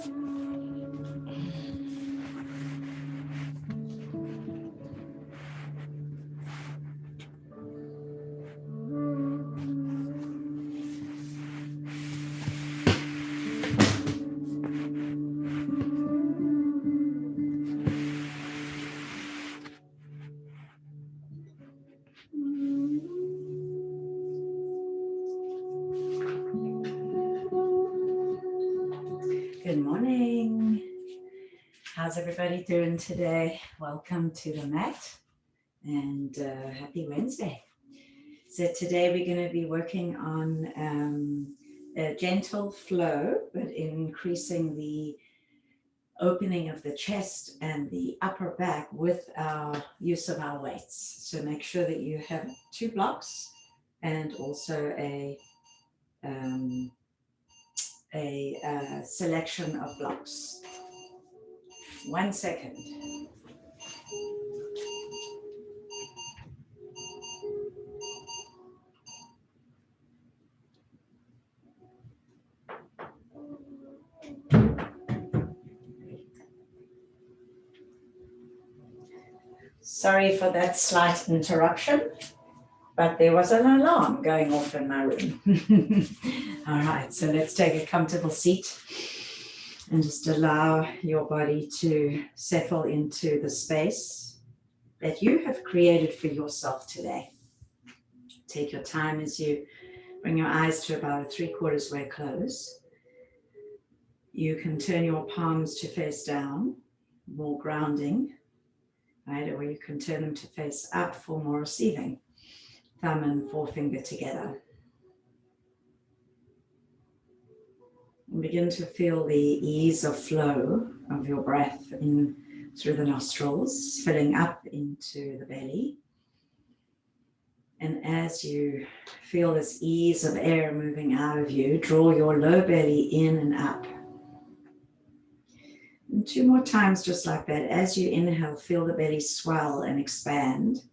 Good morning. How's everybody doing today? Welcome to the mat and happy Wednesday. So today we're going to be working on a gentle flow, but increasing the opening of the chest and the upper back with our use of our weights. So make sure that you have 2 blocks and also a selection of blocks. 1 second. Sorry for that slight interruption, but there was an alarm going off in my room. All right, so let's take a comfortable seat and just allow your body to settle into the space that you have created for yourself today. Take your time as you bring your eyes to about a 3/4 way close. You can turn your palms to face down, more grounding, right? Or you can turn them to face up for more receiving. Thumb and forefinger together. And begin to feel the ease of flow of your breath in through the nostrils, filling up into the belly. And as you feel this ease of air moving out of you, draw your low belly in and up. And 2 more times just like that. As you inhale, feel the belly swell and expand.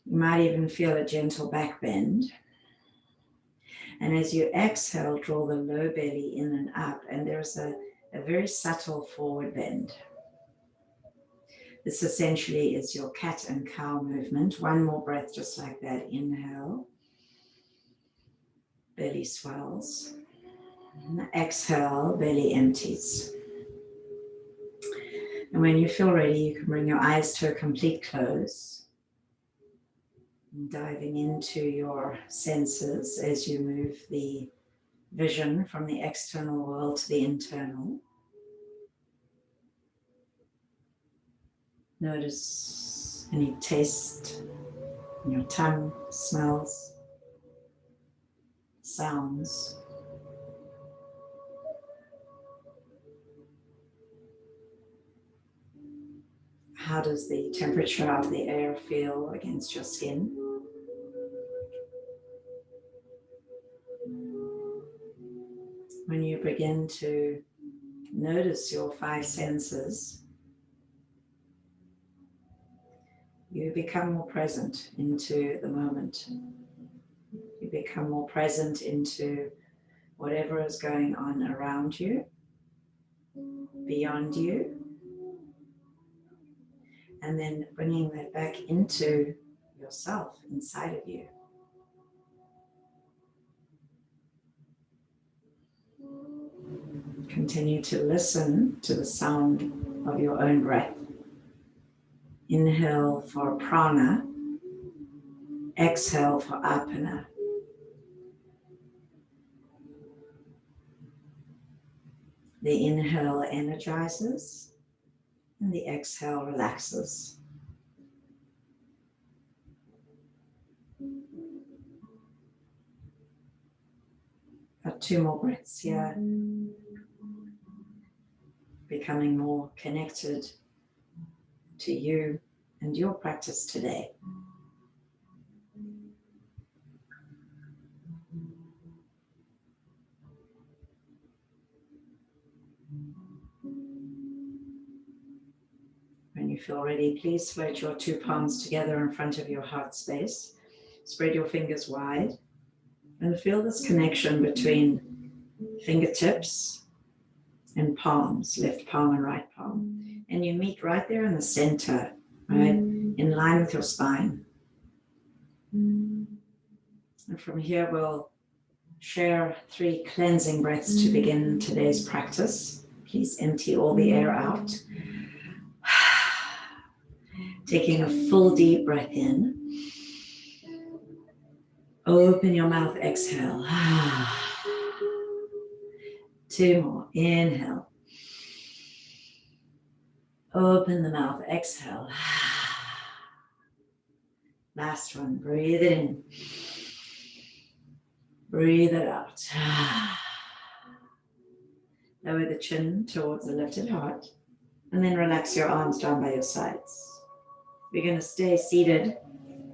You might even feel a gentle back bend. And as you exhale, draw the low belly in and up. And there's a very subtle forward bend. This essentially is your cat and cow movement. 1 more breath just like that. Inhale. Belly swells. And exhale, belly empties. And when you feel ready, you can bring your eyes to a complete close. And diving into your senses as you move the vision from the external world to the internal. Notice any taste in your tongue, smells, sounds. How does the temperature of the air feel against your skin? When you begin to notice your 5 senses, you become more present into the moment. You become more present into whatever is going on around you, beyond you, and then bringing that back into yourself, inside of you. Continue to listen to the sound of your own breath. Inhale for prana, exhale for apana. The inhale energizes and the exhale relaxes. Got 2 more breaths here. Becoming more connected to you and your practice today. When you feel ready, please float your 2 palms together in front of your heart space. Spread your fingers wide and feel this connection between fingertips and palms, left palm and right palm. And you meet right there in the center, right? In line with your spine. And from here, we'll share 3 cleansing breaths to begin today's practice. Please empty all the air out. Taking a full deep breath in. Open your mouth, exhale. 2 more, inhale. Open the mouth, exhale. Last one, breathe it in. Breathe it out. Lower the chin towards the lifted heart. And then relax your arms down by your sides. We're going to stay seated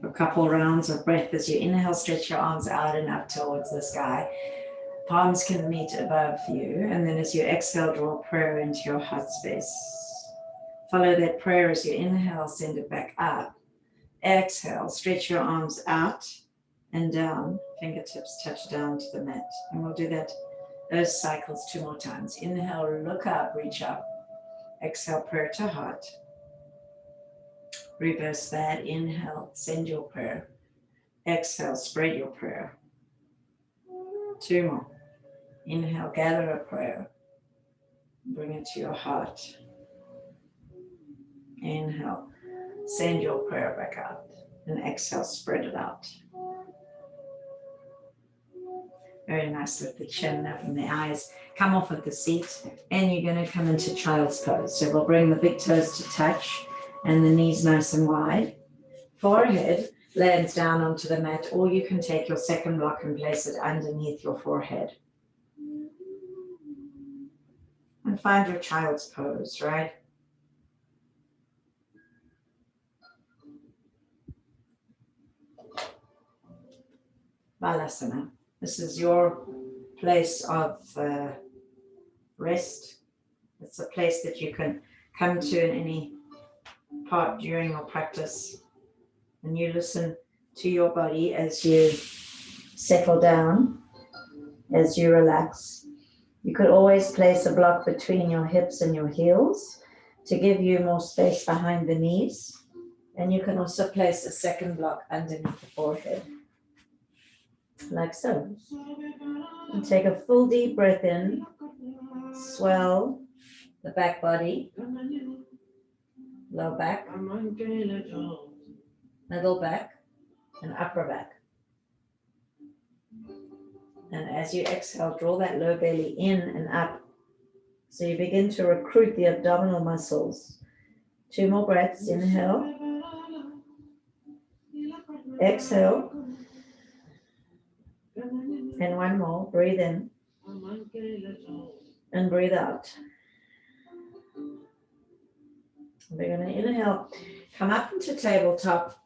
for a couple rounds of breath. As you inhale, stretch your arms out and up towards the sky. Palms can meet above you. And then as you exhale, draw prayer into your heart space. Follow that prayer as you inhale, send it back up. Exhale, stretch your arms out and down. Fingertips touch down to the mat. And we'll do those cycles 2 more times. Inhale, look up, reach up. Exhale, prayer to heart. Reverse that. Inhale, send your prayer. Exhale, spread your prayer. 2 more. Inhale, gather a prayer. Bring it to your heart. Inhale, send your prayer back out. And exhale, spread it out. Very nice. With the chin up and the eyes come off of the seat. And you're going to come into child's pose. So we'll bring the big toes to touch and the knees nice and wide. Forehead lands down onto the mat, or you can take your second block and place it underneath your forehead. And find your child's pose, right? Balasana. This is your place of rest. It's a place that you can come to in any part during your practice. And you listen to your body as you settle down, as you relax. You could always place a block between your hips and your heels to give you more space behind the knees. And you can also place a second block underneath the forehead, like so. And take a full deep breath in. Swell the back body, low back, middle back, and upper back. And as you exhale, draw that low belly in and up. So you begin to recruit the abdominal muscles. 2 more breaths. Inhale. Exhale. And 1 more. Breathe in. And breathe out. We're going to inhale. Come up into tabletop.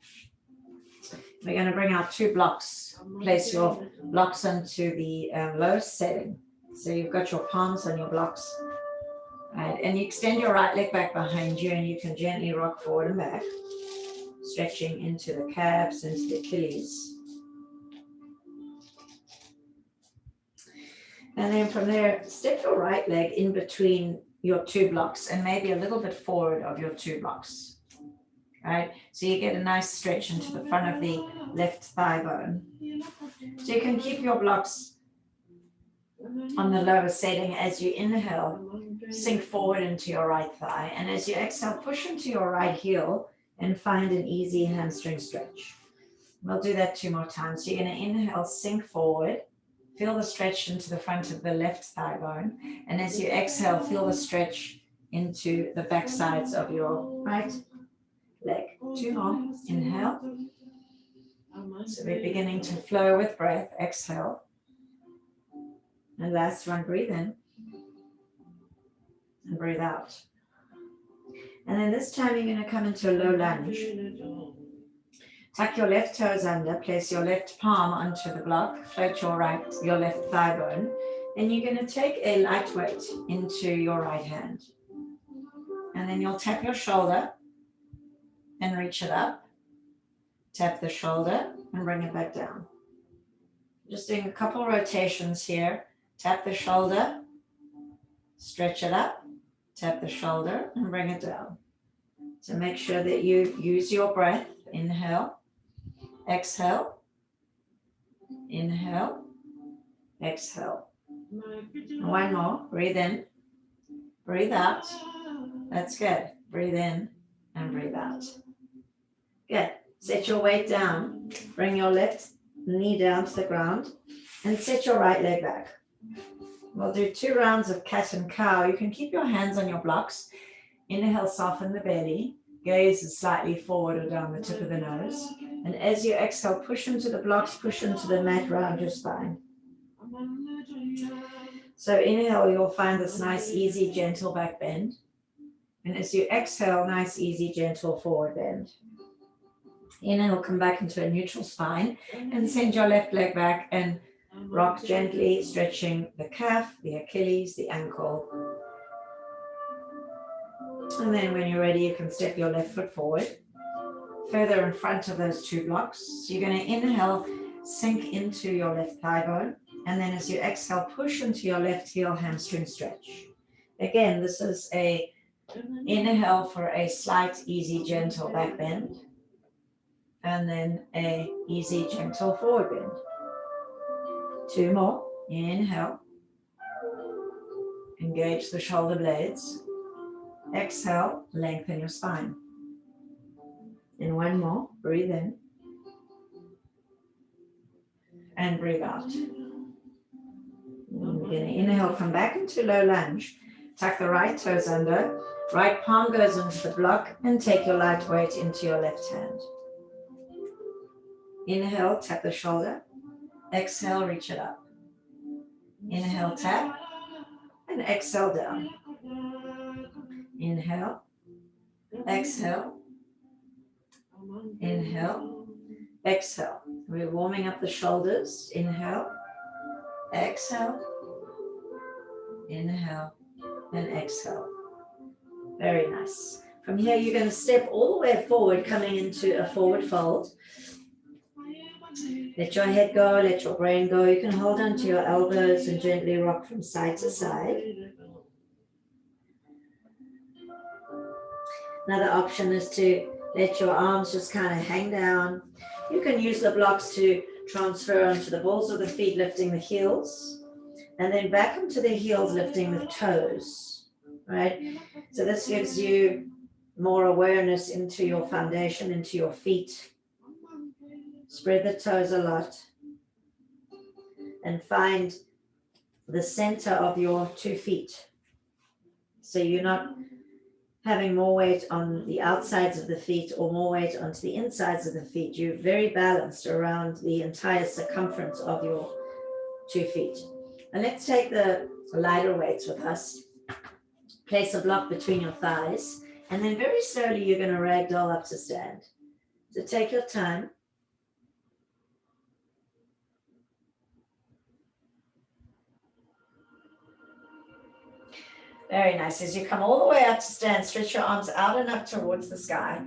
We're going to bring our 2 blocks. Place your blocks into the low setting. So you've got your palms on your blocks. Right. And you extend your right leg back behind you, and you can gently rock forward and back, stretching into the calves, into the Achilles. And then from there, step your right leg in between your 2 blocks and maybe a little bit forward of your 2 blocks. Right, so you get a nice stretch into the front of the left thigh bone. So you can keep your blocks on the lower setting. As you inhale, sink forward into your right thigh. And as you exhale, push into your right heel and find an easy hamstring stretch. We'll do that 2 more times. So you're going to inhale, sink forward. Feel the stretch into the front of the left thigh bone. And as you exhale, feel the stretch into the back sides of your right leg. 2 more. Inhale. So we're beginning to flow with breath. Exhale. And last one, breathe in. And breathe out. And then this time you're going to come into a low lunge. Tuck your left toes under, place your left palm onto the block, float your left thigh bone, and you're going to take a light weight into your right hand. And then you'll tap your shoulder and reach it up. Tap the shoulder and bring it back down. Just doing a couple rotations here. Tap the shoulder Stretch it up, tap the shoulder and bring it down. So make sure that you use your breath. Inhale, exhale, inhale, exhale. One more, breathe in, breathe out. That's good. Breathe in and breathe out. Good. Set your weight down. Bring your left knee down to the ground and set your right leg back. We'll do 2 rounds of cat and cow. You can keep your hands on your blocks. Inhale, soften the belly. Gaze is slightly forward or down the tip of the nose. And as you exhale, push into the blocks, push into the mat, round your spine. So inhale, you'll find this nice, easy, gentle back bend. And as you exhale, nice, easy, gentle forward bend. Inhale, come back into a neutral spine and send your left leg back and rock gently, stretching the calf, the Achilles, the ankle. And then when you're ready, you can step your left foot forward, further in front of those 2 blocks. So you're going to inhale, sink into your left thigh bone. And then as you exhale, push into your left heel hamstring stretch. Again, this is a inhale for a slight, easy, gentle back bend. And then a easy, gentle forward bend. 2 more. Inhale. Engage the shoulder blades. Exhale, lengthen your spine. And 1 more. Breathe in. And breathe out. And we're going to inhale, come back into low lunge. Tuck the right toes under. Right palm goes into the block and take your light weight into your left hand. Inhale, tap the shoulder. Exhale, reach it up. Inhale, tap. And exhale, down. Inhale. Exhale. Inhale. Exhale. We're warming up the shoulders. Inhale. Exhale. Inhale. And exhale. Very nice. From here, you're going to step all the way forward, coming into a forward fold. Let your head go, let your brain go. You can hold onto your elbows and gently rock from side to side. Another option is to let your arms just kind of hang down. You can use the blocks to transfer onto the balls of the feet, lifting the heels, and then back onto the heels, lifting the toes, right? So this gives you more awareness into your foundation, into your feet. Spread the toes a lot and find the center of your 2 feet. So you're not having more weight on the outsides of the feet or more weight onto the insides of the feet. You're very balanced around the entire circumference of your 2 feet. And let's take the lighter weights with us. Place a block between your thighs, and then very slowly you're going to ragdoll up to stand. So take your time. Very nice. As you come all the way up to stand, stretch your arms out and up towards the sky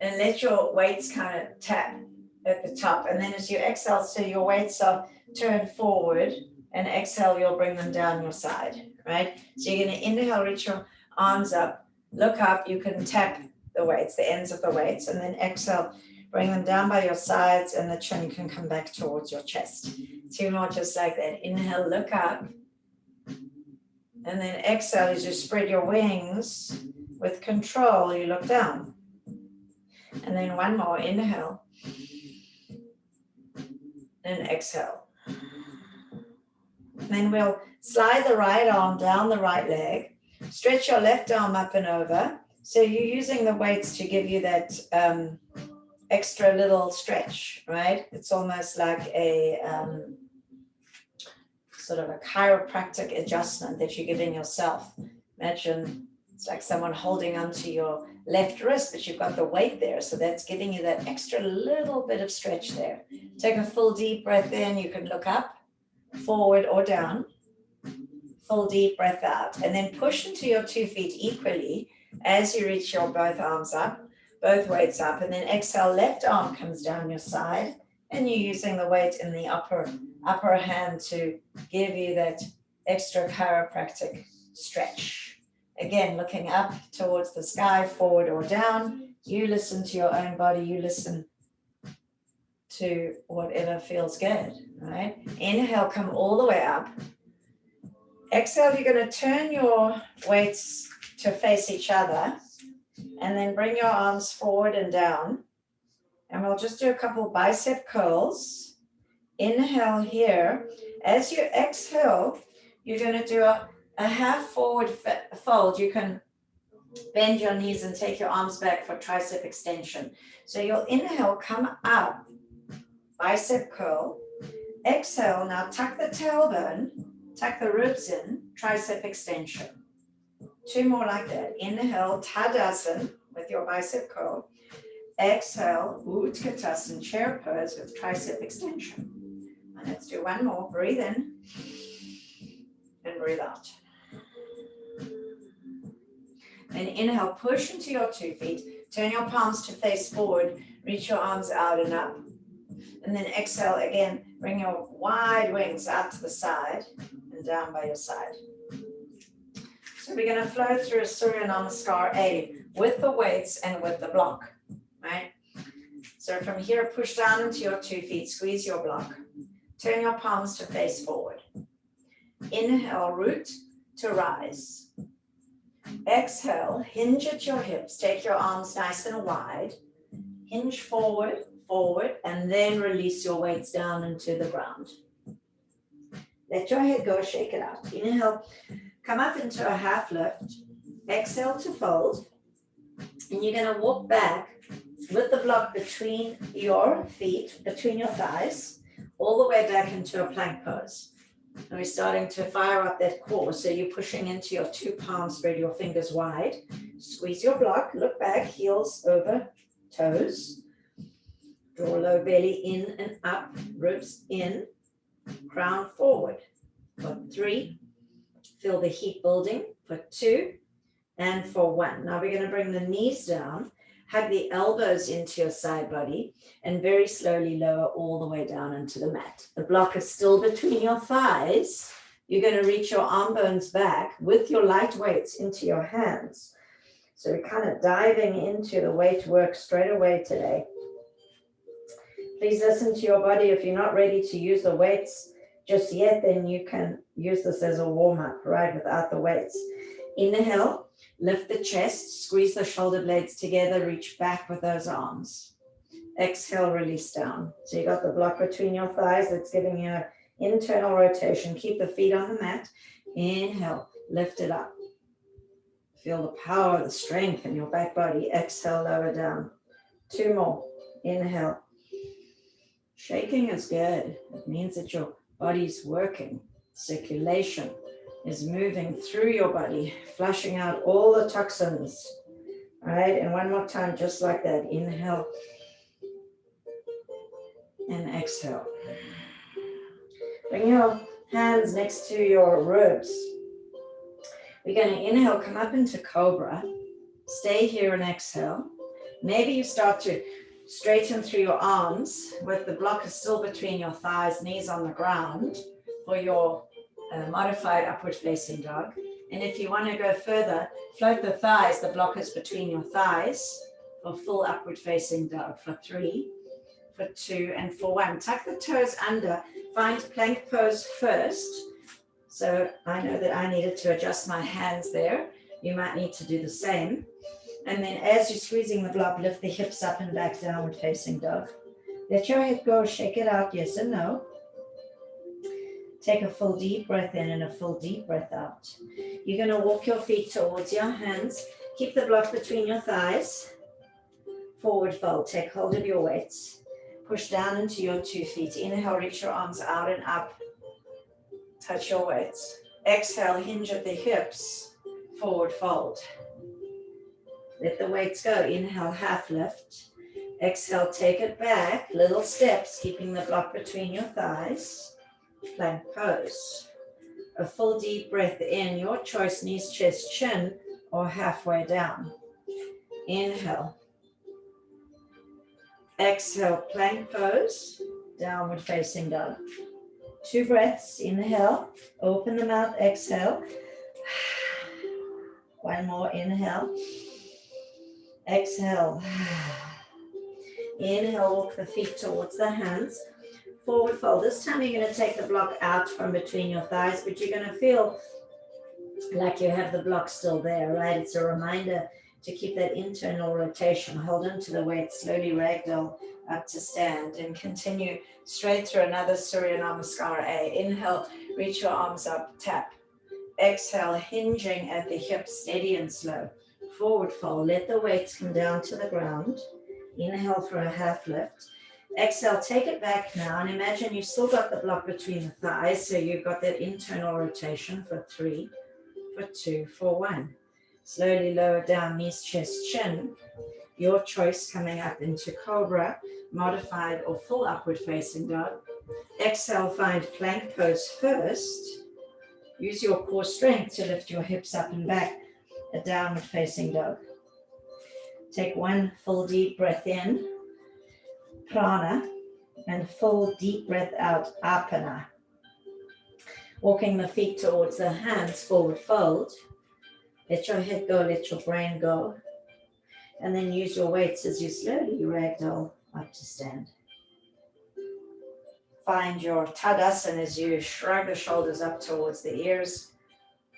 and let your weights kind of tap at the top. And then as you exhale, so your weights are turned forward, and exhale, you'll bring them down your side, right? So you're going to inhale, reach your arms up, look up. You can tap the weights, the ends of the weights, and then exhale, bring them down by your sides, and the chin can come back towards your chest. 2 more just like that. Inhale, look up. And then exhale as you spread your wings with control, you look down. And then 1 more, inhale. And exhale. And then we'll slide the right arm down the right leg. Stretch your left arm up and over. So you're using the weights to give you that extra little stretch, right? It's almost like a sort of a chiropractic adjustment that you're giving yourself. Imagine it's like someone holding onto your left wrist, but you've got the weight there. So that's giving you that extra little bit of stretch there. Take a full deep breath in. You can look up, forward or down. Full deep breath out. And then push into your 2 feet equally as you reach your both arms up, both weights up. And then exhale, left arm comes down your side. And you're using the weight in the upper hand to give you that extra chiropractic stretch. Again, looking up towards the sky, forward or down. You listen to your own body. You listen to whatever feels good, right? Inhale, come all the way up. Exhale, you're going to turn your weights to face each other and then bring your arms forward and down. And we'll just do a couple bicep curls. Inhale here. As you exhale, you're going to do a half forward fold. You can bend your knees and take your arms back for tricep extension. So you'll inhale, come up, bicep curl. Exhale, now tuck the tailbone, tuck the ribs in, tricep extension. 2 more like that. Inhale, Tadasana with your bicep curl. Exhale, Utkatasana, chair pose with tricep extension. And let's do 1 more. Breathe in and breathe out. Then inhale, push into your 2 feet. Turn your palms to face forward. Reach your arms out and up. And then exhale again. Bring your wide wings out to the side and down by your side. So we're going to flow through a Surya Namaskar A with the weights and with the block, right? So from here, push down into your 2 feet. Squeeze your block. Turn your palms to face forward. Inhale, root to rise. Exhale, hinge at your hips. Take your arms nice and wide. Hinge forward, forward, and then release your weights down into the ground. Let your head go, shake it out. Inhale, come up into a half lift. Exhale to fold. And you're going to walk back with the block between your feet, between your thighs, all the way back into a plank pose. And we're starting to fire up that core. So you're pushing into your 2 palms, spread your fingers wide. Squeeze your block, look back, heels over toes. Draw low belly in and up, ribs in, crown forward. For 3, feel the heat building. For 2, and for 1. Now we're going to bring the knees down, hug the elbows into your side body, and very slowly lower all the way down into the mat. The block is still between your thighs. You're going to reach your arm bones back with your light weights into your hands. So we're kind of diving into the weight work straight away today. Please listen to your body. If you're not ready to use the weights just yet, then you can use this as a warm-up, right, without the weights. Inhale, lift the chest, squeeze the shoulder blades together, reach back with those arms. Exhale, release down. So you got the block between your thighs that's giving you an internal rotation. Keep the feet on the mat. Inhale, lift it up. Feel the power, the strength in your back body. Exhale, lower down. 2 more. Inhale. Shaking is good. It means that your body's working. Circulation is moving through your body, flushing out all the toxins. All right, and 1 more time, just like that. Inhale and exhale. Bring your hands next to your ribs. We're going to inhale, come up into cobra. Stay here and exhale. Maybe you start to straighten through your arms with the block is still between your thighs, knees on the ground for your modified upward facing dog. And if you want to go further, float the thighs, the block is between your thighs for full upward facing dog. For 3, for 2, and for 1. Tuck the toes under, find plank pose first. So I know that I needed to adjust my hands there. You might need to do the same. And then as you're squeezing the block, lift the hips up and back, downward facing dog. Let your head go, shake it out, yes and no. Take a full deep breath in and a full deep breath out. You're going to walk your feet towards your hands. Keep the block between your thighs. Forward fold. Take hold of your weights. Push down into your 2 feet. Inhale, reach your arms out and up. Touch your weights. Exhale, hinge at the hips. Forward fold. Let the weights go. Inhale, half lift. Exhale, take it back. Little steps, keeping the block between your thighs. Plank pose. A full deep breath in, your choice, knees, chest, chin, or halfway down. Inhale. Exhale, plank pose, downward facing dog. 2 breaths, inhale, open the mouth, exhale. One more, inhale. Exhale. Inhale, walk the feet towards the hands. Forward fold. This time you're going to take the block out from between your thighs, but you're going to feel like you have the block still there, right? It's a reminder to keep that internal rotation. Hold on to the weight, slowly ragdoll up to stand, and continue straight through another Surya Namaskar A. Inhale, reach your arms up, tap. Exhale, hinging at the hips, steady and slow. Forward fold, let the weights come down to the ground. Inhale for a half lift. Exhale, take it back now, and imagine you've still got the block between the thighs, so you've got that internal rotation for 3, for 2, for 1. Slowly lower down, knees, chest, chin. Your choice, coming up into Cobra, modified or full upward facing dog. Exhale, find plank pose first. Use your core strength to lift your hips up and back, a downward facing dog. Take one full deep breath in, prana, and full deep breath out, apana. Walking the feet towards the hands, forward fold. Let your head go, let your brain go. And then use your weights as you slowly ragdoll up to stand. Find your Tadasana as you shrug the shoulders up towards the ears,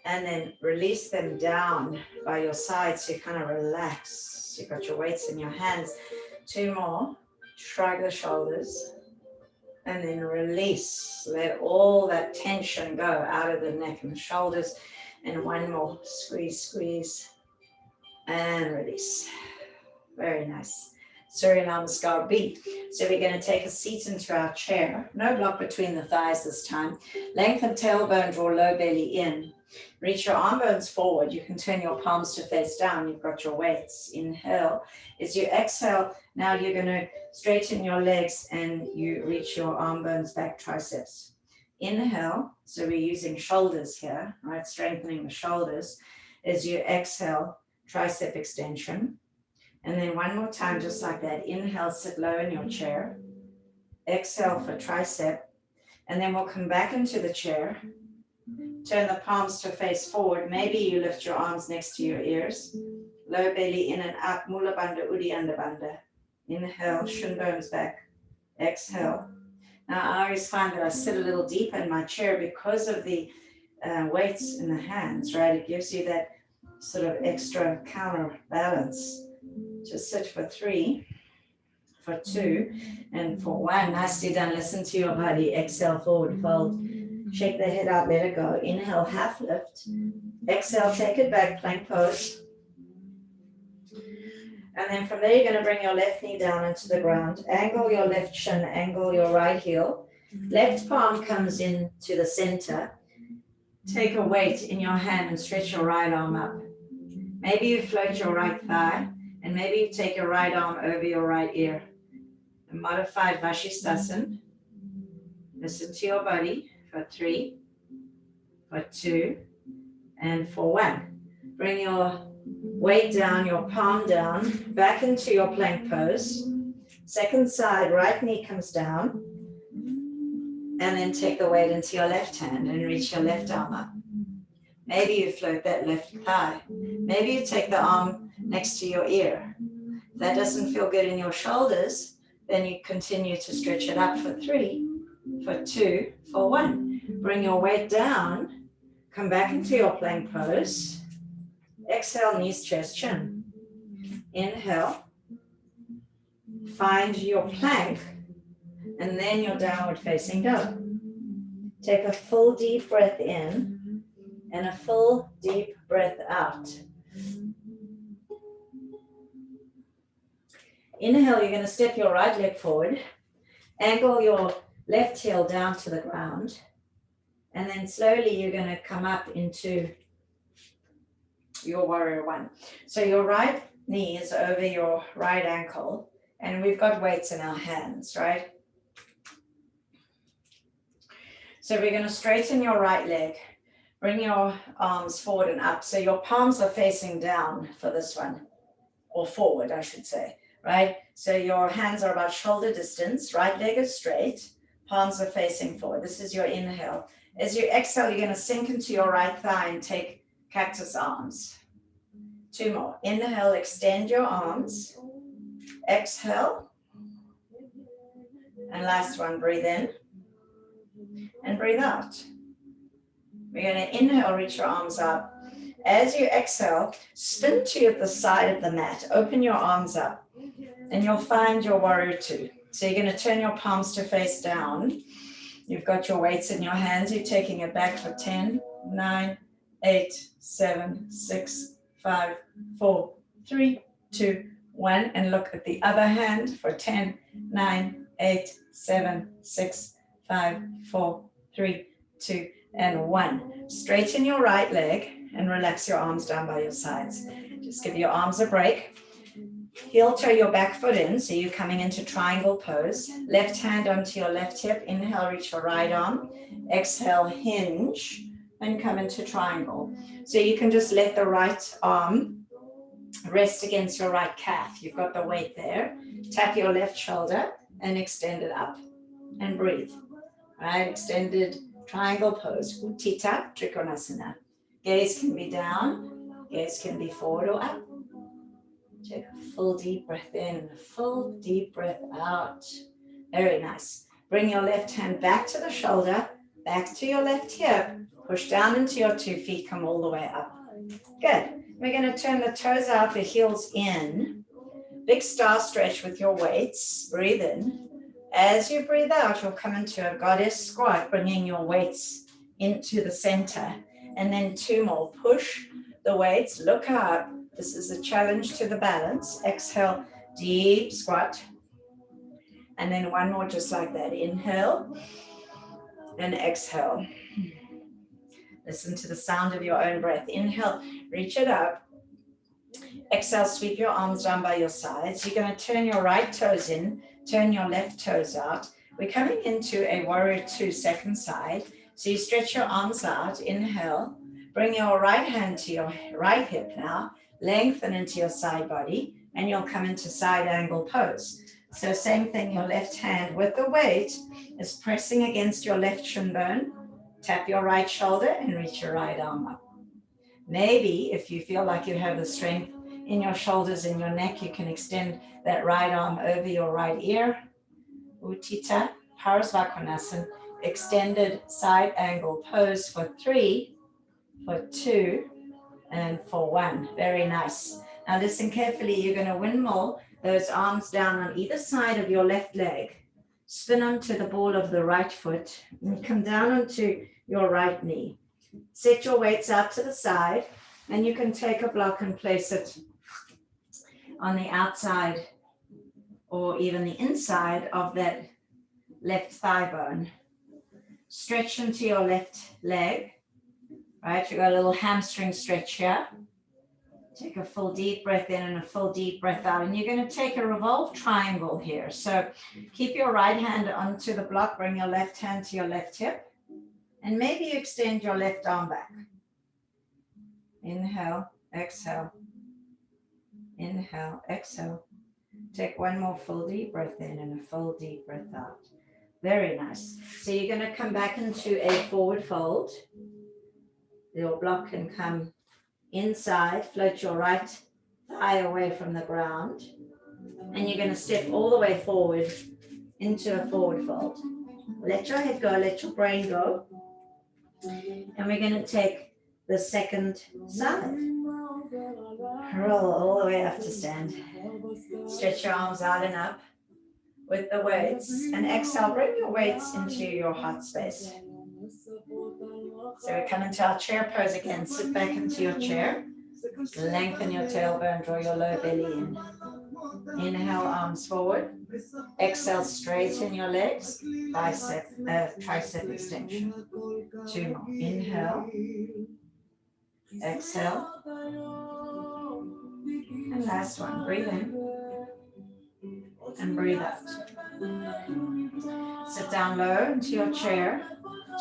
and then release them down by your sides so you kind of relax. You've got your weights in your hands. 2 more. Shrug the shoulders, and then release. Let all that tension go out of the neck and the shoulders. And 1 more. Squeeze, squeeze, and release. Very nice. Surya Namaskar B. So we're going to take a seat into our chair. No block between the thighs this time. Lengthen tailbone, draw low belly in. Reach your arm bones forward. You can turn your palms to face down. You've got your weights. Inhale. As you exhale, now you're going to straighten your legs and you reach your arm bones back, triceps. Inhale. So we're using shoulders here, right? Strengthening the shoulders. As you exhale, tricep extension. And then 1 more time, just like that. Inhale, sit low in your chair. Exhale for tricep. And then we'll come back into the chair. Turn the palms to face forward. Maybe you lift your arms next to your ears. Low belly in and up. Mula Bandha, Uddiyana Bandha. Inhale, shin bones back. Exhale. Now I always find that I sit a little deeper in my chair because of the weights in the hands, right? It gives you that sort of extra counterbalance. Just sit for 3, for 2, and for 1. Nicely done. Listen to your body. Exhale, forward fold. Shake the head out, let it go. Inhale, half lift. Exhale, take it back, plank pose. And then from there, you're going to bring your left knee down into the ground. Angle your left shin, angle your right heel. Left palm comes into the center. Take a weight in your hand and stretch your right arm up. Maybe you float your right thigh. And maybe you take your right arm over your right ear. A modified Vashisthasana. Listen to your body for 3, for 2, and for 1. Bring your weight down, your palm down, back into your plank pose. Second side, right knee comes down. And then take the weight into your left hand and reach your left arm up. Maybe you float that left thigh. Maybe you take the arm next to your ear. If that doesn't feel good in your shoulders, then you continue to stretch it up for 3, for 2, for 1. Bring your weight down, come back into your plank pose. Exhale, knees, chest, chin. Inhale, find your plank, and then your downward facing dog. Take a full deep breath in and a full deep breath out. Inhale, you're going to step your right leg forward, angle your left heel down to the ground, and then slowly you're going to come up into your warrior 1. So your right knee is over your right ankle, and we've got weights in our hands, right? So we're going to straighten your right leg. Bring your arms forward and up. So your palms are facing down for this one, or forward, I should say, right? So your hands are about shoulder distance. Right leg is straight. Palms are facing forward. This is your inhale. As you exhale, you're going to sink into your right thigh and take cactus arms. 2 more. Inhale, extend your arms. Exhale. And last one, breathe in and breathe out. We're going to inhale, reach your arms up. As you exhale, spin to the side of the mat. Open your arms up and you'll find your warrior two. So you're going to turn your palms to face down. You've got your weights in your hands. You're taking it back for 10, 9, 8, 7, 6, 5, 4, 3, 2, 1. And look at the other hand for 10, 9, 8, 7, 6, 5, 4, 3, 2, and 1. Straighten your right leg and relax your arms down by your sides. Just give your arms a break. Heel toe your back foot in, so you're coming into triangle pose. Left hand onto your left hip. Inhale, reach your right arm. Exhale, hinge, and come into triangle. So you can just let the right arm rest against your right calf. You've got the weight there. Tap your left shoulder and extend it up. And breathe. Right, extended triangle pose. Utthita Trikonasana. Gaze can be down. Gaze can be forward or up. Take a full deep breath in and a full deep breath out. Very nice. Bring your left hand back to the shoulder, back to your left hip. Push down into your 2 feet, come all the way up. Good. We're going to turn the toes out, the heels in. Big star stretch with your weights. Breathe in. As you breathe out, you'll come into a goddess squat, bringing your weights into the center. And then 2 more. Push the weights, look up. This is a challenge to the balance. Exhale, deep squat. And then 1 more just like that. Inhale and exhale. Listen to the sound of your own breath. Inhale, reach it up. Exhale, sweep your arms down by your sides. You're going to turn your right toes in, turn your left toes out. We're coming into a warrior two, second side. So you stretch your arms out. Inhale, bring your right hand to your right hip now. Lengthen into your side body, and you'll come into side angle pose. So same thing, your left hand with the weight is pressing against your left shin bone. Tap your right shoulder and reach your right arm up. Maybe if you feel like you have the strength in your shoulders and your neck, you can extend that right arm over your right ear. Utthita Parsvakonasana, extended side angle pose for 3, for 2, and for 1. Very nice. Now listen carefully. You're going to windmill those arms down on either side of your left leg. Spin onto the ball of the right foot and come down onto your right knee. Set your weights out to the side, and you can take a block and place it on the outside or even the inside of that left thigh bone. Stretch into your left leg. Right, you got a little hamstring stretch here. Take a full deep breath in and a full deep breath out. And you're going to take a revolved triangle here. So keep your right hand onto the block. Bring your left hand to your left hip. And maybe you extend your left arm back. Inhale, exhale. Inhale, exhale. Take 1 more full deep breath in and a full deep breath out. Very nice. So you're going to come back into a forward fold. Your block can come inside, float your right thigh away from the ground, and you're going to step all the way forward into a forward fold. Let your head go, let your brain go, and we're going to take the second side. Roll all the way up to stand. Stretch your arms out and up with the weights, and exhale, bring your weights into your heart space. So we come into our chair pose again. Sit back into your chair. Lengthen your tailbone, draw your lower belly in. Inhale, arms forward. Exhale, straighten your legs. Tricep extension. 2 more. Inhale. Exhale. And last one. Breathe in. And breathe out. Sit down low into your chair.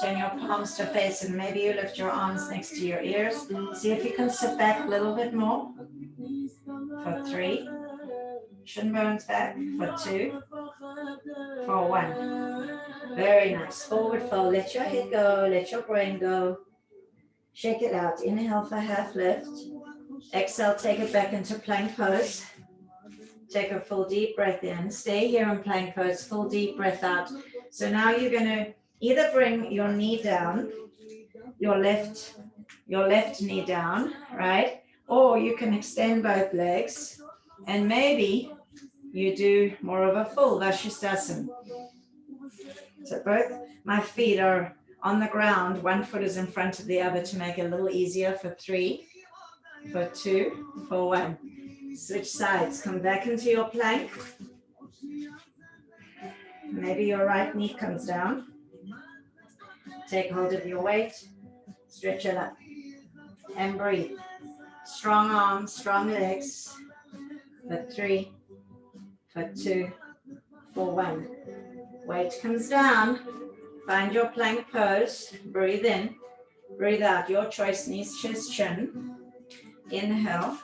Turn your palms to face, and maybe you lift your arms next to your ears. See if you can sit back a little bit more. For 3. Shin bones back. For 2. For 1. Very nice. Forward fold. Let your head go. Let your brain go. Shake it out. Inhale for half lift. Exhale, take it back into plank pose. Take a full deep breath in. Stay here in plank pose, full deep breath out. So now you're going to either bring your knee down, your left knee down, right? Or you can extend both legs and maybe you do more of a full Vashisthasana. So both my feet are on the ground. One foot is in front of the other to make it a little easier for 3, for 2, for 1. Switch sides. Come back into your plank. Maybe your right knee comes down. Take hold of your weight. Stretch it up. And breathe. Strong arms, strong legs. For 3, for 2, for 1. Weight comes down. Find your plank pose. Breathe in. Breathe out. Your choice. Knees, chest, chin. Inhale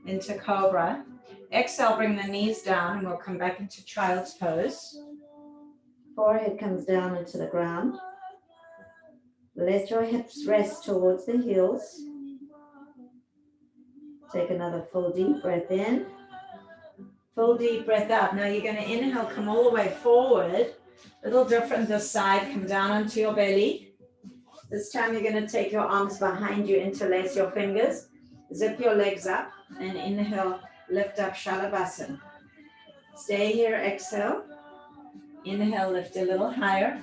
into cobra. Exhale, bring the knees down and we'll come back into child's pose. Forehead comes down into the ground. Let your hips rest towards the heels. Take another full deep breath in. Full deep breath out. Now you're going to inhale, come all the way forward. A little different this side. Come down onto your belly. This time you're going to take your arms behind you, interlace your fingers. Zip your legs up and inhale, lift up Shalabhasana. Stay here, exhale. Inhale, lift a little higher.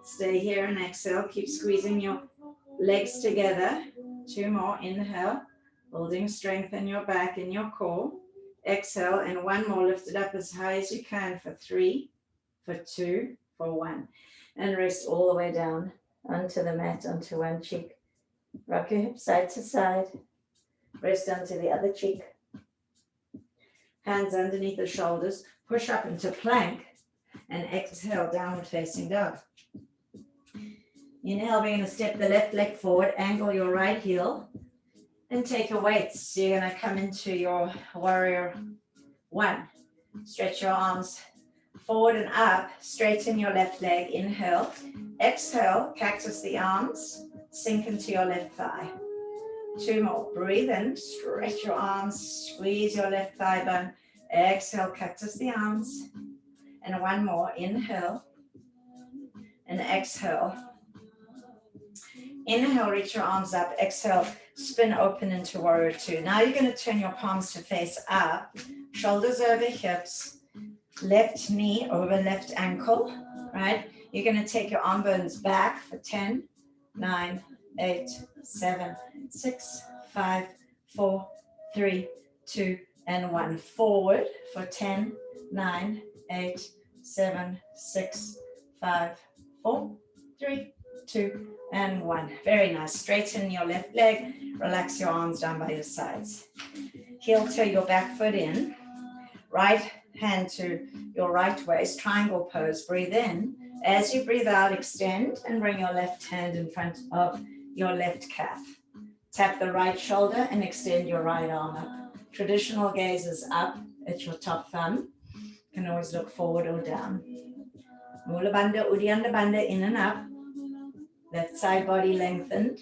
Stay here and exhale. Keep squeezing your legs together. 2 more, inhale. Building strength in your back and your core. Exhale, and 1 more. Lift it up as high as you can for 3, for 2, for 1. And rest all the way down onto the mat, onto one cheek. Rock your hips side to side. Rest onto the other cheek. Hands underneath the shoulders. Push up into plank. And exhale, downward facing dog. Inhale, we're going to step the left leg forward. Angle your right heel. And take a weight. So you're going to come into your warrior 1. Stretch your arms forward and up. Straighten your left leg. Inhale. Exhale, cactus the arms. Sink into your left thigh. 2 more. Breathe in. Stretch your arms. Squeeze your left thigh bone. Exhale, cactus the arms. And 1 more. Inhale. And exhale. Inhale, reach your arms up. Exhale, spin open into warrior 2. Now you're going to turn your palms to face up. Shoulders over hips. Left knee over left ankle. Right? You're going to take your arm bones back for 10, 9, 8, 7, 6, 5, 4, 3, 2, and 1. Forward for 10, 9, 8, 7, 6, 5, 4, 3, 2, and 1. Very nice. Straighten your left leg. Relax your arms down by your sides. Heel toe your back foot in. Right hand to your right waist. Triangle pose. Breathe in. As you breathe out, extend and bring your left hand in front of your left calf. Tap the right shoulder and extend your right arm up. Traditional gaze is up at your top thumb. You can always look forward or down. Mula Bandha, Uddiyana Bandha, in and up. Left side body lengthened.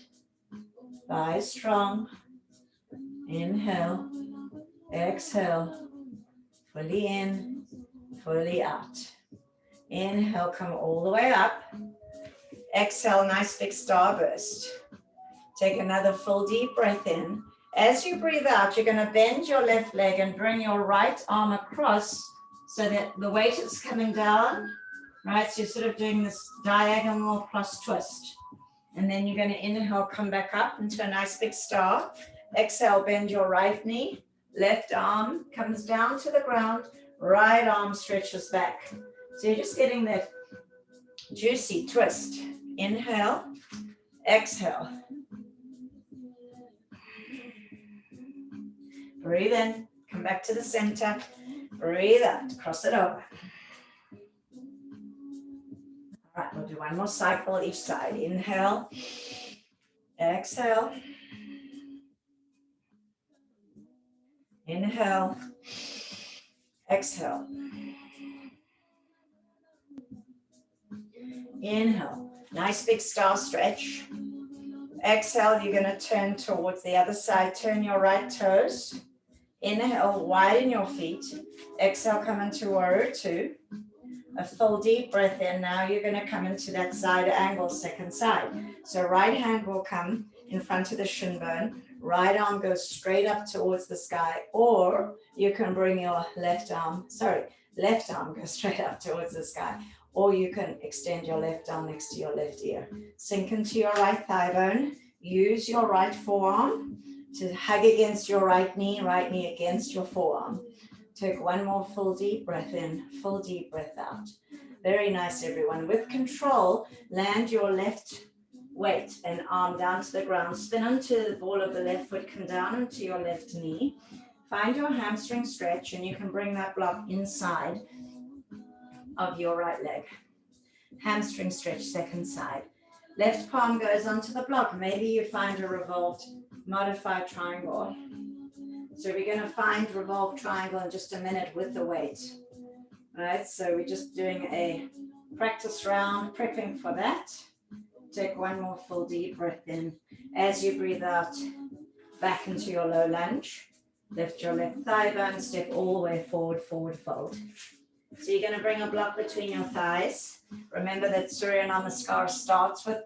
Thighs strong. Inhale. Exhale. Fully in. Fully out. Inhale, come all the way up. Exhale, nice big starburst. Take another full deep breath in. As you breathe out, you're going to bend your left leg and bring your right arm across so that the weight is coming down. Right, so you're sort of doing this diagonal cross twist. And then you're going to inhale, come back up into a nice big star. Exhale, bend your right knee. Left arm comes down to the ground. Right arm stretches back. So you're just getting that juicy twist. Inhale, exhale. Breathe in, come back to the center. Breathe out, cross it over. All right, we'll do 1 more cycle each side. Inhale, exhale. Inhale, exhale. Inhale, nice big star stretch. Exhale, you're going to turn towards the other side. Turn your right toes. Inhale, widen your feet. Exhale, come into warrior two. A full deep breath in. Now you're going to come into that side angle, second side. So right hand will come in front of the shin bone. Right arm goes straight up towards the sky, or you can bring your left arm goes straight up towards the sky, or you can extend your left arm next to your left ear. Sink into your right thigh bone. Use your right forearm to hug against your right knee against your forearm. Take one more full deep breath in, full deep breath out. Very nice, everyone. With control, land your left weight and arm down to the ground. Spin onto the ball of the left foot, come down into your left knee. Find your hamstring stretch, and you can bring that block inside of your right leg. Hamstring stretch, second side. Left palm goes onto the block. Maybe you find a revolved, modified triangle. So we're going to find revolved triangle in just a minute with the weight. All right, so we're just doing a practice round, prepping for that. Take one more full deep breath in. As you breathe out, back into your low lunge. Lift your left thigh bone, step all the way forward, forward fold. So you're going to bring a block between your thighs. Remember that Surya Namaskar starts with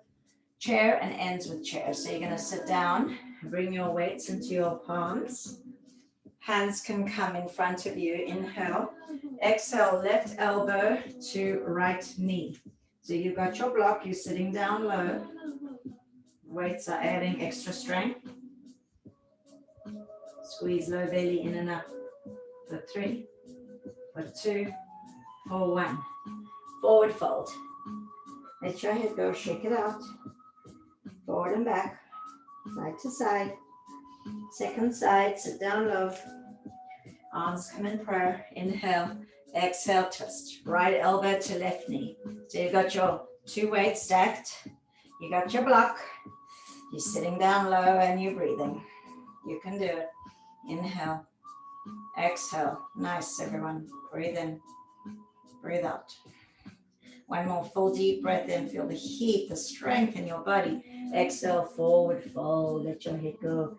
chair and ends with chair. So you're going to sit down, bring your weights into your palms. Hands can come in front of you. Inhale. Exhale, left elbow to right knee. So you've got your block, you're sitting down low. Weights are adding extra strength. Squeeze low belly in and up. For 3, for 2, for 1. Forward fold. Let your head go, shake it out. Forward and back, side to side. Second side, sit down low. Arms come in prayer. Inhale, exhale, twist. Right elbow to left knee. So you've got your 2 weights stacked. You got your block. You're sitting down low and you're breathing. You can do it. Inhale, exhale. Nice, everyone. Breathe in, breathe out. One more full deep breath in. Feel the heat, the strength in your body. Exhale, forward fold. Let your head go.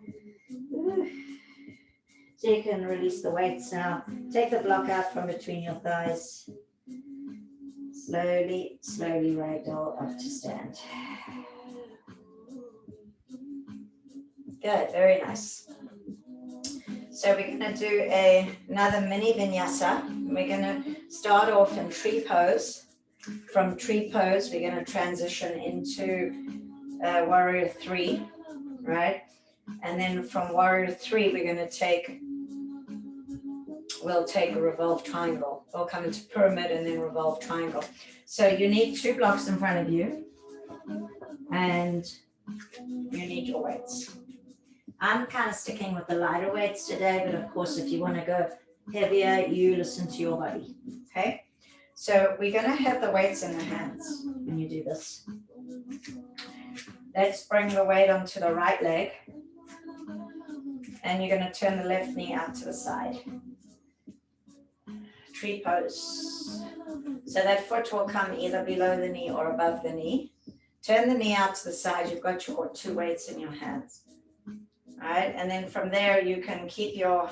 So you can release the weights now. Take the block out from between your thighs. Slowly, slowly ragdoll up to stand. Good, very nice. So we're going to do another mini vinyasa. We're going to start off in tree pose. From tree pose, we're going to transition into warrior 3, right? And then from warrior 3, we're going to we'll take a revolved triangle. We'll come into pyramid and then revolved triangle. So you need 2 blocks in front of you, and you need your weights. I'm kind of sticking with the lighter weights today, but of course, if you want to go heavier, you listen to your body, okay? So we're going to have the weights in the hands when you do this. Let's bring the weight onto the right leg, and you're going to turn the left knee out to the side. Tree pose. So that foot will come either below the knee or above the knee. Turn the knee out to the side. You've got your 2 weights in your hands. All right, and then from there you can keep your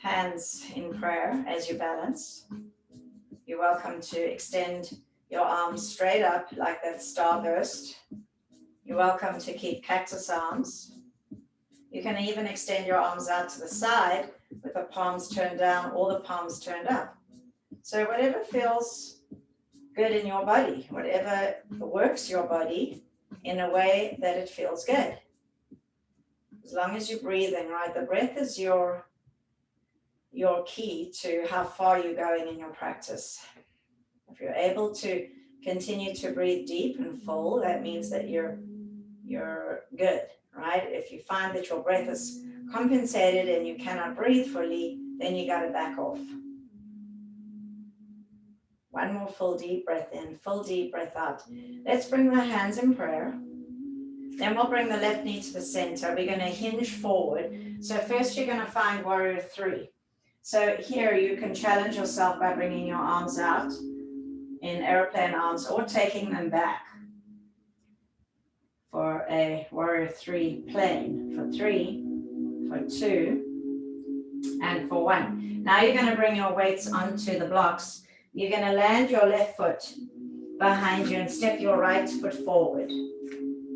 hands in prayer as you balance. You're welcome to extend your arms straight up like that starburst. You're welcome to keep cactus arms. You can even extend your arms out to the side with the palms turned down or the palms turned up. So whatever feels good in your body, whatever works your body in a way that it feels good. As long as you're breathing, right? The breath is your key to how far you're going in your practice. If you're able to continue to breathe deep and full, that means that you're good, right? If you find that your breath is compensated and you cannot breathe fully, then you got to back off. One more full deep breath in, full deep breath out. Let's bring the hands in prayer. Then we'll bring the left knee to the center. We're going to hinge forward. So first you're going to find warrior 3. So here you can challenge yourself by bringing your arms out in airplane arms or taking them back. for a warrior 3 plain, for 3, for 2, and for 1. Now you're going to bring your weights onto the blocks. You're going to land your left foot behind you and step your right foot forward.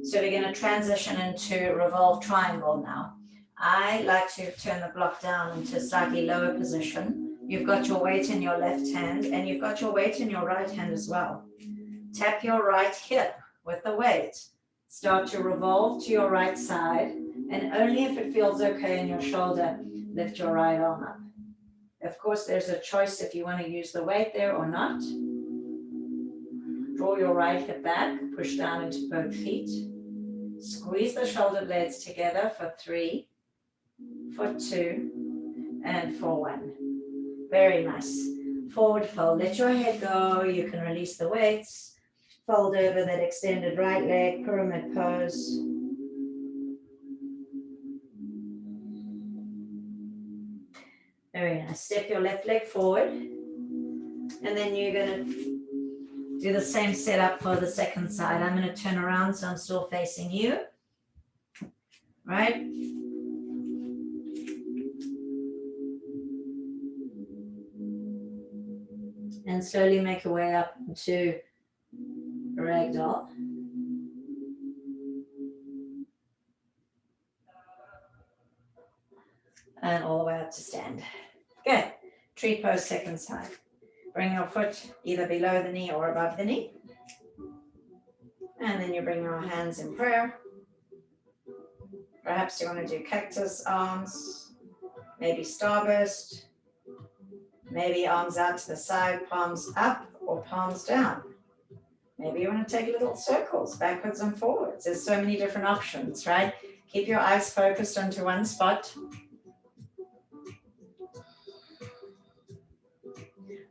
So we're going to transition into revolve triangle now. I like to turn the block down into a slightly lower position. You've got your weight in your left hand and you've got your weight in your right hand as well. Tap your right hip with the weight. Start to revolve to your right side, and only if it feels okay in your shoulder, lift your right arm up. Of course, there's a choice if you want to use the weight there or not. Draw your right hip back, push down into both feet. Squeeze the shoulder blades together for 3, for 2, and for 1. Very nice. Forward fold, let your head go. You can release the weights. Fold over that extended right leg, pyramid pose. Very nice. Step your left leg forward. And then you're going to do the same setup for the second side. I'm going to turn around so I'm still facing you. Right? And slowly make your way up to ragdoll. And all the way up to stand. Good. Tree pose, second side. Bring your foot either below the knee or above the knee. And then you bring your hands in prayer. Perhaps you want to do cactus arms, maybe starburst, maybe arms out to the side, palms up or palms down. Maybe you want to take little circles backwards and forwards. There's so many different options, right? Keep your eyes focused onto one spot.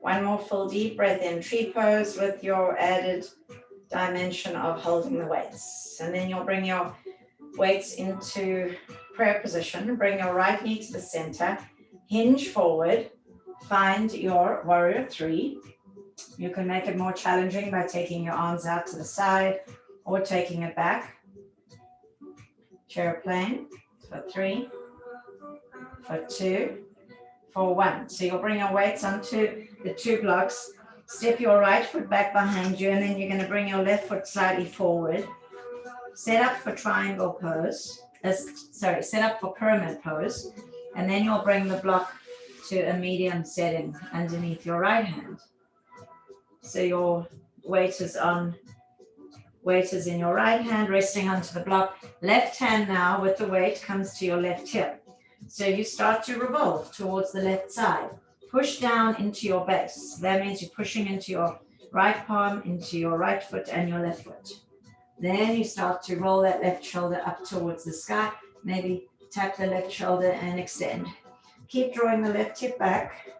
One more full deep breath in, tree pose with your added dimension of holding the weights. And then you'll bring your weights into prayer position. Bring your right knee to the center. Hinge forward. Find your warrior 3. You can make it more challenging by taking your arms out to the side or taking it back. Chair plane for 3, for 2, for 1. So you'll bring your weights onto the 2 blocks. Step your right foot back behind you, and then you're going to bring your left foot slightly forward. Set up for triangle pose. Set up for pyramid pose. And then you'll bring the block to a medium setting underneath your right hand. So your weight is in your right hand, resting onto the block. Left hand now with the weight comes to your left hip. So you start to revolve towards the left side. Push down into your base. That means you're pushing into your right palm, into your right foot and your left foot. Then you start to roll that left shoulder up towards the sky. Maybe tap the left shoulder and extend. Keep drawing the left hip back.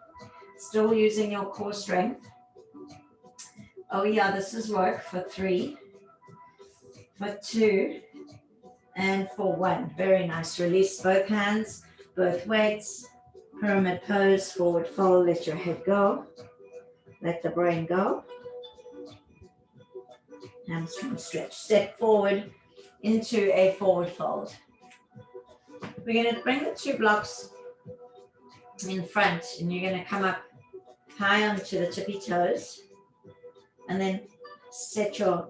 Still using your core strength. Oh yeah, this is work for 3, for 2, and for 1. Very nice. Release both hands, both weights. Pyramid pose, forward fold. Let your head go. Let the brain go. Hamstring stretch. Step forward into a forward fold. We're going to bring the 2 blocks in front, and you're going to come up high onto the tippy toes, and then set your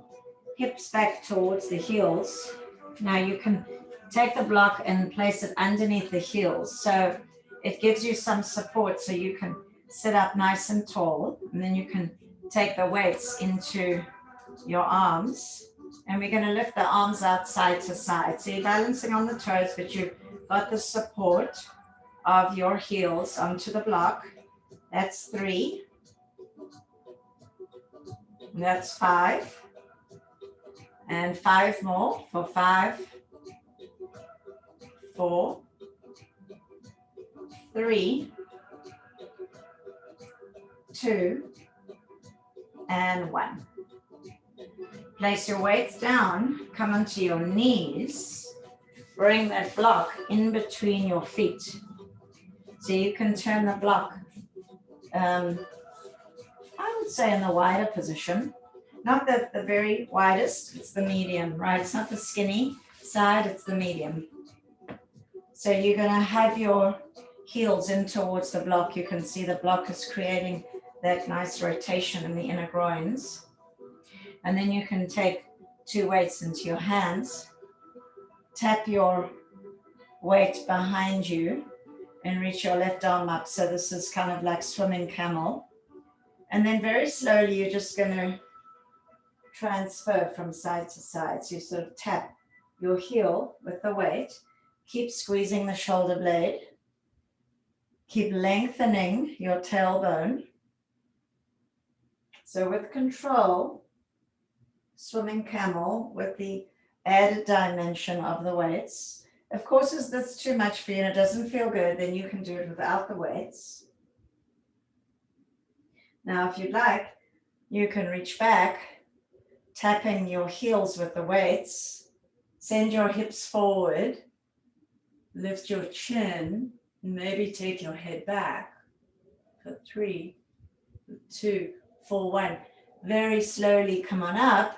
hips back towards the heels. Now you can take the block and place it underneath the heels, so it gives you some support so you can sit up nice and tall, and then you can take the weights into your arms, and we're going to lift the arms out side to side. So you're balancing on the toes, but you've got the support of your heels onto the block. That's 3. That's 5. And 5 more for 5, 4, 3, 2, and 1. Place your weights down, come onto your knees, bring that block in between your feet. So you can turn the block, I would say in the wider position, not the very widest, it's the medium, right? It's not the skinny side, it's the medium. So you're going to have your heels in towards the block. You can see the block is creating that nice rotation in the inner groins. And then you can take 2 weights into your hands, tap your weight behind you and reach your left arm up. So this is kind of like swimming camel. And then very slowly, you're just going to transfer from side to side. So you sort of tap your heel with the weight, keep squeezing the shoulder blade, keep lengthening your tailbone. So with control, swimming camel with the added dimension of the weights. Of course, if that's too much for you and it doesn't feel good, then you can do it without the weights. Now, if you'd like, you can reach back, tapping your heels with the weights, send your hips forward, lift your chin, maybe take your head back for 3, 2, 4, 1. Very slowly come on up,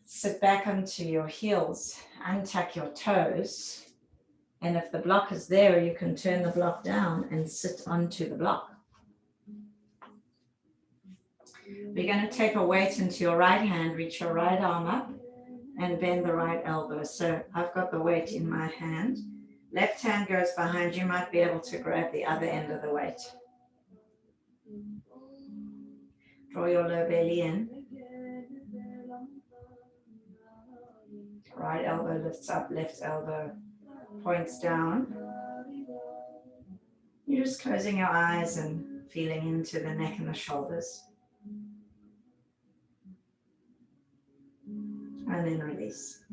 sit back onto your heels, untuck your toes, and if the block is there, you can turn the block down and sit onto the block. We're going to take a weight into your right hand, reach your right arm up, and bend the right elbow. So I've got the weight in my hand. Left hand goes behind. You might be able to grab the other end of the weight. Draw your low belly in. Right elbow lifts up, left elbow points down. You're just closing your eyes and feeling into the neck and the shoulders. And then release.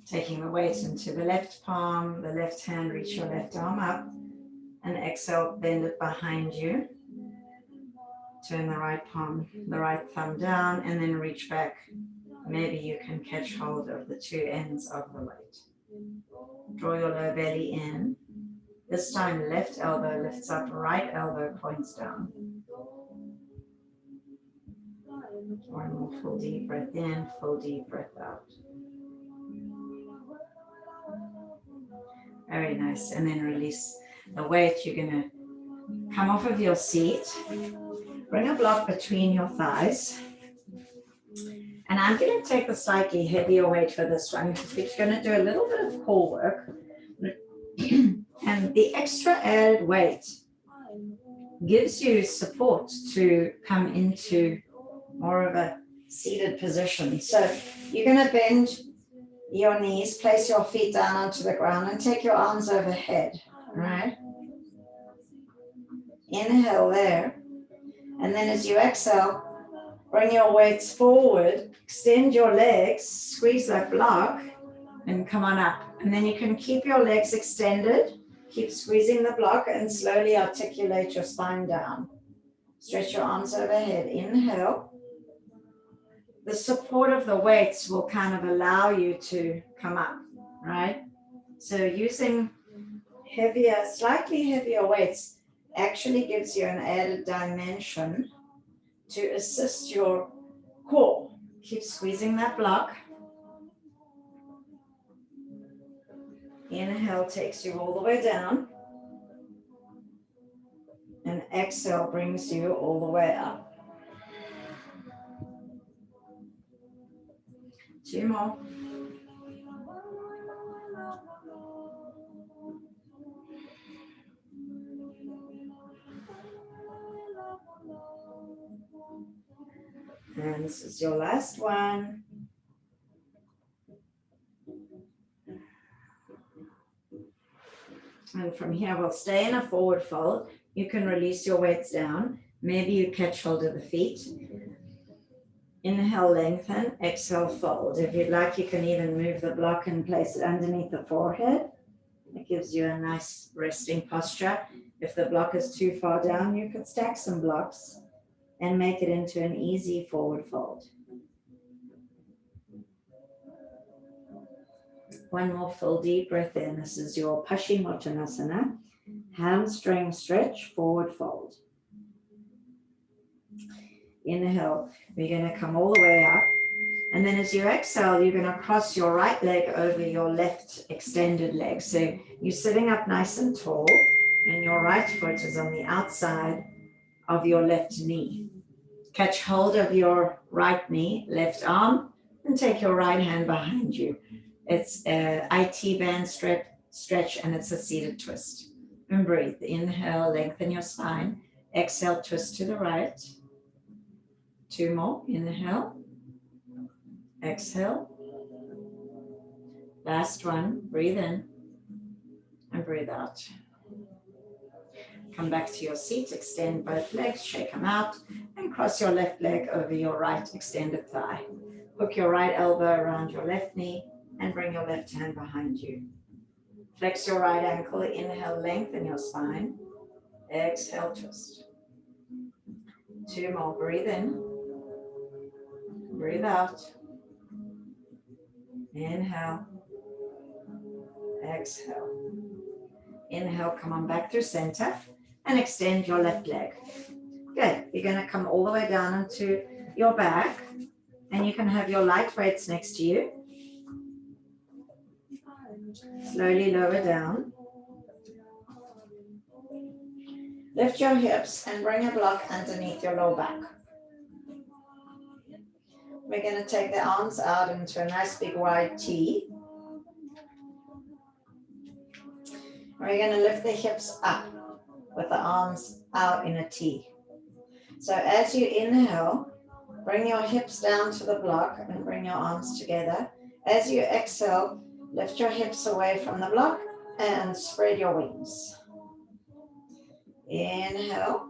Taking the weight into the left palm, the left hand, reach your left arm up, and exhale, bend it behind you. Turn the right palm, the right thumb down, and then reach back. Maybe you can catch hold of the 2 ends of the weight. Draw your low belly in. This time, left elbow lifts up, right elbow points down. One more full deep breath in, full deep breath out. Very nice. And then release the weight. You're going to come off of your seat. Bring a block between your thighs. And I'm going to take the slightly heavier weight for this one because we're going to do a little bit of core work. And the extra added weight gives you support to come into more of a seated position. So you're going to bend your knees, place your feet down onto the ground and take your arms overhead, right? Inhale there. And then as you exhale, bring your weights forward, extend your legs, squeeze that block, and come on up. And then you can keep your legs extended, keep squeezing the block, and slowly articulate your spine down. Stretch your arms overhead. Inhale. The support of the weights will kind of allow you to come up, right? So using heavier, slightly heavier weights actually gives you an added dimension to assist your core. Keep squeezing that block. Inhale takes you all the way down. And exhale brings you all the way up. 2 more. And this is your last one. And from here, we'll stay in a forward fold. You can release your weights down. Maybe you catch hold of the feet. Inhale, lengthen. Exhale, fold. If you'd like, you can even move the block and place it underneath the forehead. It gives you a nice resting posture. If the block is too far down, you can stack some blocks and make it into an easy forward fold. One more full deep breath in. This is your Paschimottanasana. Hamstring stretch, forward fold. Inhale, we're going to come all the way up. And then as you exhale, you're going to cross your right leg over your left extended leg. So you're sitting up nice and tall, and your right foot is on the outside of your left knee. Catch hold of your right knee, left arm, and take your right hand behind you. It's a IT band stretch, and it's a seated twist. And breathe. Inhale, lengthen your spine. Exhale, twist to the right. 2 more. Inhale. Exhale. Last one. Breathe in and breathe out. Come back to your seat. Extend both legs. Shake them out and cross your left leg over your right extended thigh. Hook your right elbow around your left knee and bring your left hand behind you. Flex your right ankle. Inhale, lengthen your spine. Exhale, twist. 2 more. Breathe in. Breathe out. Inhale. Exhale. Inhale, come on back through center and extend your left leg. Good. You're going to come all the way down into your back, and you can have your light weights next to you. Slowly lower down. Lift your hips and bring a block underneath your lower back. We're going to take the arms out into a nice big wide T. We're going to lift the hips up with the arms out in a T. So as you inhale, bring your hips down to the block and bring your arms together. As you exhale, lift your hips away from the block and spread your wings. Inhale.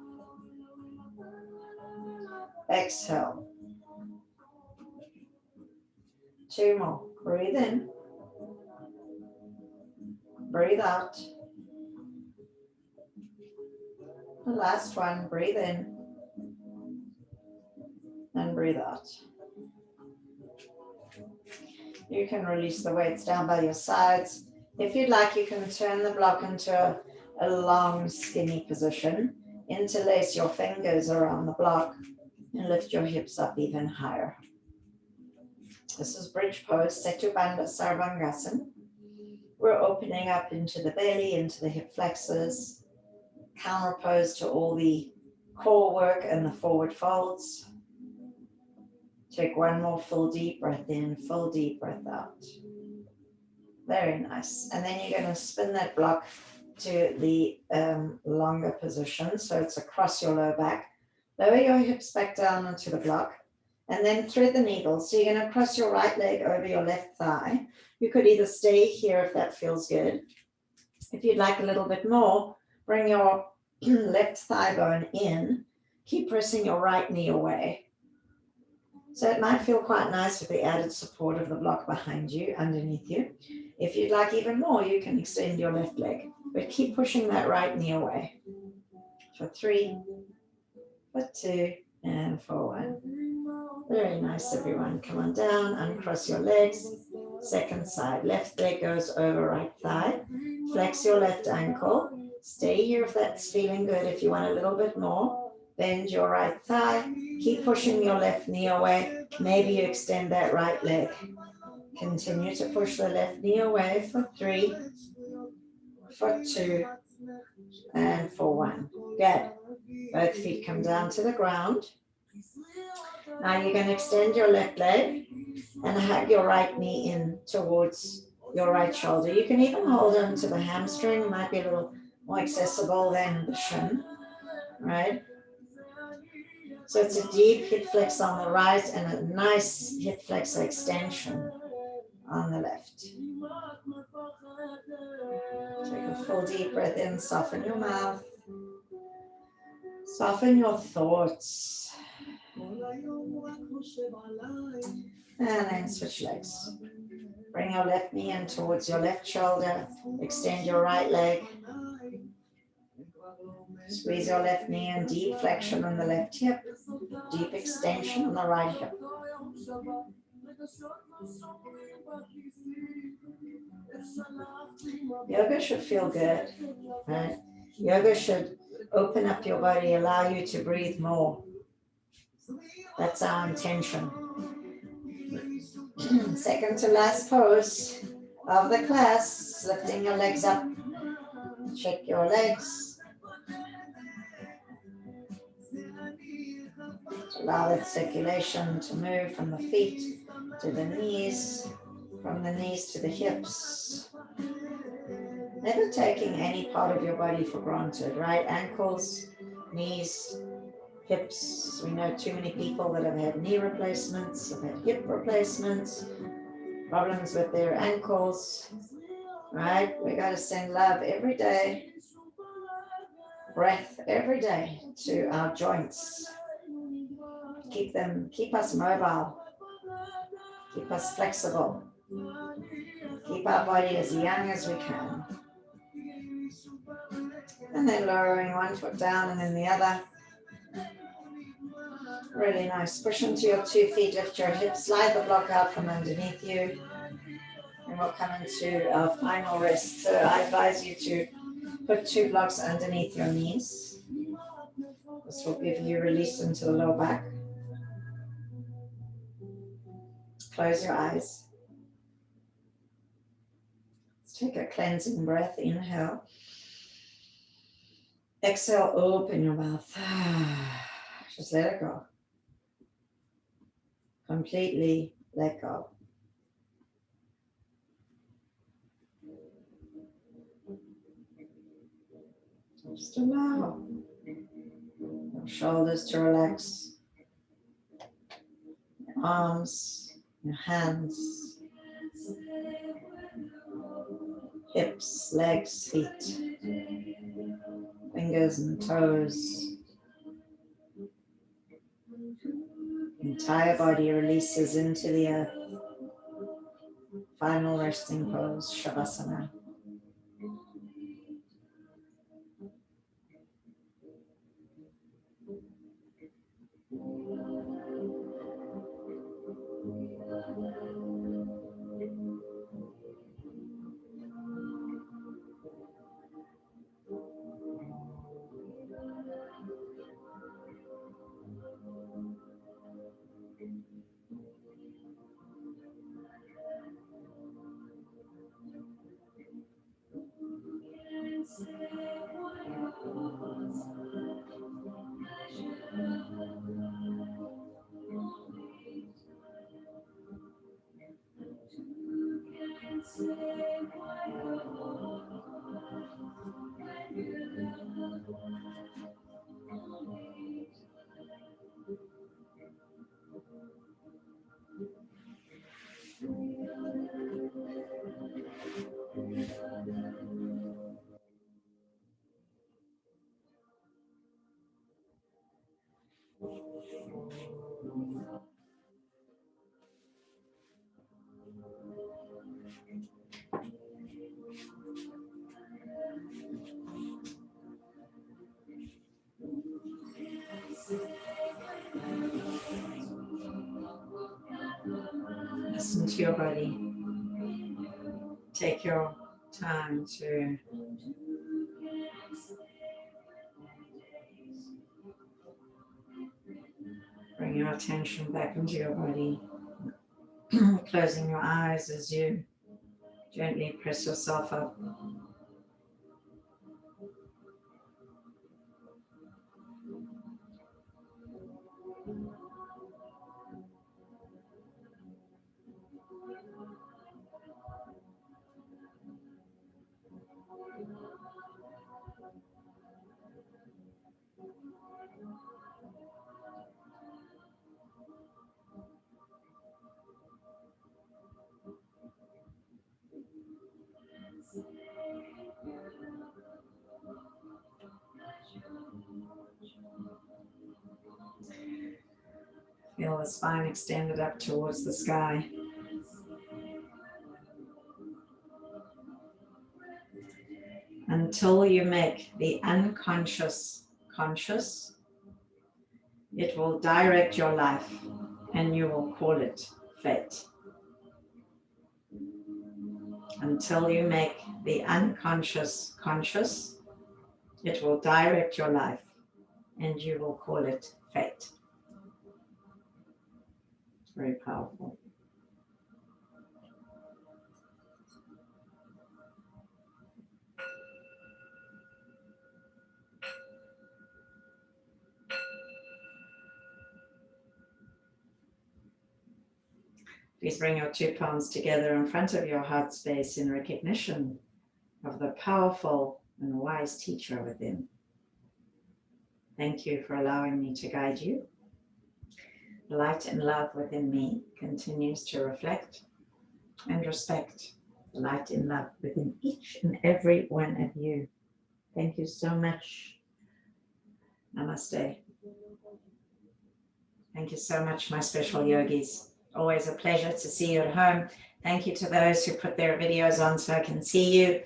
Exhale. 2 more. Breathe in. Breathe out. The last one. Breathe in. And breathe out. You can release the weights down by your sides. If you'd like, you can turn the block into a long, skinny position. Interlace your fingers around the block and lift your hips up even higher. This is bridge pose, Setubandha Sarvangasana. We're opening up into the belly, into the hip flexors, counter pose to all the core work and the forward folds. Take 1 more full deep breath in, full deep breath out. Very nice. And then you're going to spin that block to the longer position. So it's across your lower back. Lower your hips back down onto the block. And then thread the needle. So you're going to cross your right leg over your left thigh. You could either stay here if that feels good. If you'd like a little bit more, bring your left thigh bone in. Keep pressing your right knee away. So it might feel quite nice with the added support of the block behind you, underneath you. If you'd like even more, you can extend your left leg. But keep pushing that right knee away. For 3, for 2, and for 1. Very nice, everyone. Come on down, uncross your legs. Second side, left leg goes over right thigh. Flex your left ankle. Stay here if that's feeling good. If you want a little bit more, bend your right thigh. Keep pushing your left knee away. Maybe you extend that right leg. Continue to push the left knee away for 3, for 2, and for 1. Good. Both feet come down to the ground. Now you're going to extend your left leg and hug your right knee in towards your right shoulder. You can even hold on to the hamstring. It might be a little more accessible than the shin, right? So it's a deep hip flex on the right and a nice hip flexor extension on the left. Take a full deep breath in, soften your mouth, soften your thoughts. And then switch legs. Bring your left knee in towards your left shoulder. Extend your right leg. Squeeze your left knee in, deep flexion on the left hip. Deep extension on the right hip. Yoga should feel good, right? Yoga should open up your body, allow you to breathe more. That's our intention. Second to last pose of the class, lifting your legs up. Check your legs. Allow that circulation to move from the feet to the knees, from the knees to the hips. Never taking any part of your body for granted, right? Ankles, knees, hips. We know too many people that have had knee replacements, have had hip replacements, problems with their ankles, right? We got to send love every day, breath every day to our joints. Keep us mobile, keep us flexible, keep our body as young as we can. And then lowering one foot down and then the other. Really nice. Push into your 2 feet, lift your hips, slide the block out from underneath you. And we'll come into our final rest. So I advise you to put 2 blocks underneath your knees. This will give you release into the lower back. Close your eyes. Let's take a cleansing breath. Inhale. Exhale, open your mouth. Just let it go. Completely let go. Just allow your shoulders to relax, your arms, your hands, hips, legs, feet, fingers and toes. The entire body releases into the earth. Final resting pose, Shavasana. Listen to your body. Take your time to bring your attention back into your body. Closing your eyes as you gently press yourself up. Feel the spine extended up towards the sky. Until you make the unconscious conscious, it will direct your life and you will call it fate. Until you make the unconscious conscious, it will direct your life and you will call it fate. Very powerful. Please bring your two palms together in front of your heart space in recognition of the powerful and wise teacher within. Thank you for allowing me to guide you. The light and love within me continues to reflect and respect the light and love within each and every one of you. Thank you so much. Namaste. Thank you so much, my special yogis. Always a pleasure to see you at home. Thank you to those who put their videos on so I can see you,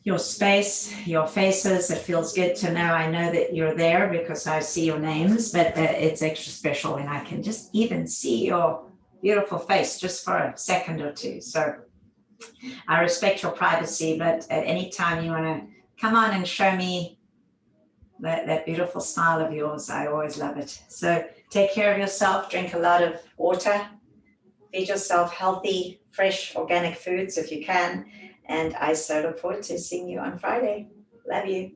your space, your faces. It feels good to know. I know that you're there because I see your names, but it's extra special when I can just even see your beautiful face just for a second or two. So I respect your privacy, but at any time you want to come on and show me that beautiful smile of yours, I always love it. So take care of yourself, drink a lot of water, feed yourself healthy, fresh, organic foods if you can. And I so look forward to seeing you on Friday. Love you.